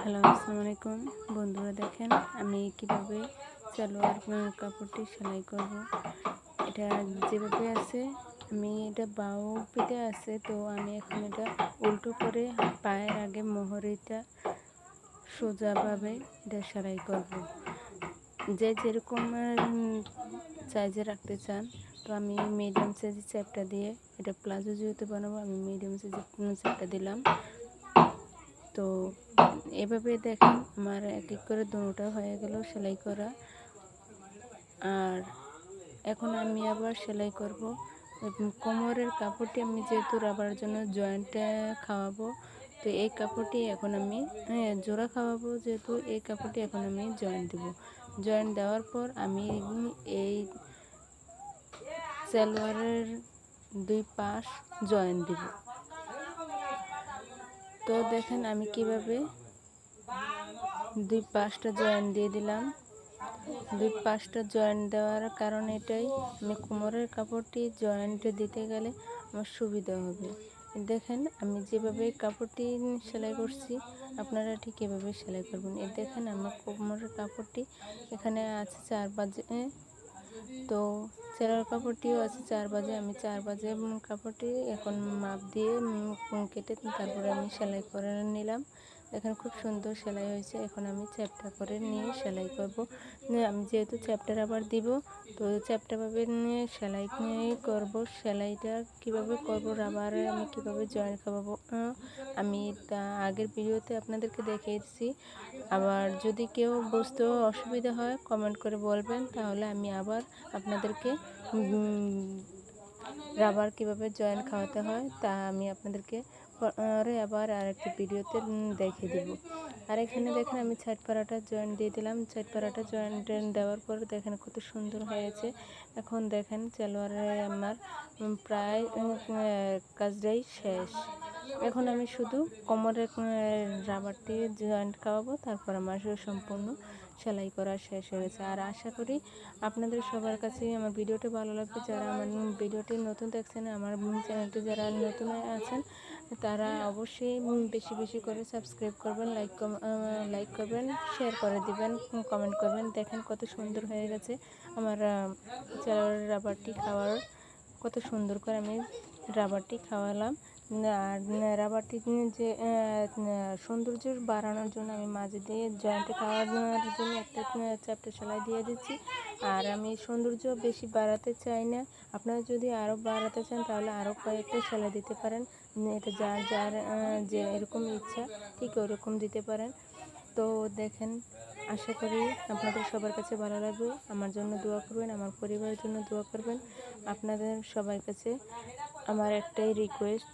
Hello, আসসালামু আলাইকুম বন্ধুরা। দেখেন আমি কিভাবে সালোয়ার কাপড়টি সেলাই করব। এটা যেভাবে আছে আমি এটা বাউ পিঠে আছে, তো আমি এখন এটা উল্টো করে পায়ের আগে মোহরিটা সোজাভাবে এটা সেলাই করব। যে যেরকম সাইজে রাখতে চান, তো আমি মিডিয়াম সাইজের চ্যাপটা দিয়ে এটা প্লাজো যেহেতু বানাবো, আমি মিডিয়াম সাইজের চ্যাপটা দিলাম। তো এভাবে দেখেন আমার এক এক করে দুটোটা হয়ে গেল সেলাই করা। আর এখন আমি আবার সেলাই করব কোমরের কাপড়টি। আমি যেহেতু রাবার জন্য জয়েন্টে খাওয়াবো, তো এই কাপড়টি এখন আমি জোড়া খাওয়াবো, যেহেতু এই কাপড়টি এখন আমি জয়েন্ট দেব। জয়েন্ট দেওয়ার পর আমি এই সালোয়ারের দুই পাশ জয়েন্ট দিব। তো দেখেন আমি কিভাবে দুই পাশটা জয়েন্ট দিয়ে দিলাম। দুই পাশটা জয়েন্ট দেওয়ার কারণ এটাই, আমি কোমরের কাপড়টি জয়েন্ট দিতে গেলে আমার সুবিধা হবে। দেখেন আমি যেভাবে কাপড়টি সেলাই করছি, আপনারা ঠিক এভাবে সেলাই করবেন। দেখেন আমার কোমরের কাপড়টি এখানে আছে 4 বাজে, তো সেলার কাপড়টিও আছে 4 বাজে। আমি 4 বাজে কাপড়টি এখন মাপ দিয়ে কেটে তারপরে আমি সেলাই করে নিলাম। দেখেন খুব সুন্দর সেলাই হয়েছে। এখন আমি চ্যাপটা করে নিয়ে সেলাই করব। আমি যেহেতু চ্যাপটার আবার দিব, তো চ্যাপটাভাবে নিয়ে সেলাই করব। সেলাইটা কিভাবে করব, রাবারে আমি কিভাবে জয়েন খাওয়াবো, আমি তা আগের ভিডিওতে আপনাদেরকে দেখিয়েছি। আবার যদি কেউ বুঝতেও অসুবিধা হয় কমেন্ট করে বলবেন, তাহলে আমি আবার আপনাদেরকে রাবার কিভাবে জয়েন খাওয়াতে হয় তা আমি আপনাদেরকে পরে আবার আরেকটি ভিডিওতে দেখিয়ে দেব। আর এখানে দেখেন আমি সাইড পাড়াটা জয়েন্ট দিয়ে দিলাম। সাইড পাড়াটা জয়েন্ট দেওয়ার পর দেখেন কত সুন্দর হয়েছে। এখন দেখেন সালোয়ারে আমার প্রায় কাজটাই শেষ। এখন আমি শুধু কোমরের রাবারটি জয়েন্ট খাওয়াবো, তারপর আমার সম্পূর্ণ সেলাই করা শেষ হয়ে গেছে। আর আশা করি আপনাদের সবার কাছেই আমার ভিডিওটি ভালো লাগবে। যারা আমার ভিডিওটি নতুন দেখছেন, আমার চ্যানেলটি যারা নতুন আছেন, তারা অবশ্যই বেশি বেশি করে সাবস্ক্রাইব করবেন, লাইক করবেন, শেয়ার করে দিবেন, কমেন্ট করবেন। দেখেন কত সুন্দর হয়ে গেছে আমার রাবারটি খাওয়ার। কত সুন্দর করে আমি রাবারটি খাওয়ালাম। আর রাবারটি যে সৌন্দর্য বাড়ানোর জন্য আমি মাঝে দিয়ে জয়েন্টে খাওয়ানোর জন্য একটা চ্যাপ্টা সেলাই দিয়ে দিচ্ছি। আর আমি সৌন্দর্য বেশি বাড়াতে চাই না। আপনারা যদি আরও বাড়াতে চান তাহলে আরও কয়েকটা সেলাই দিতে পারেন। এটা যার যার যে এরকম ইচ্ছা ঠিক ওরকম দিতে পারেন। তো দেখেন আশা করি আপনাদের সবার কাছে ভালো লাগবে। আমার জন্য দোয়া করবেন, আমার পরিবারের জন্য দোয়া করবেন। আপনাদের সবার কাছে আমার একটাই রিকোয়েস্ট,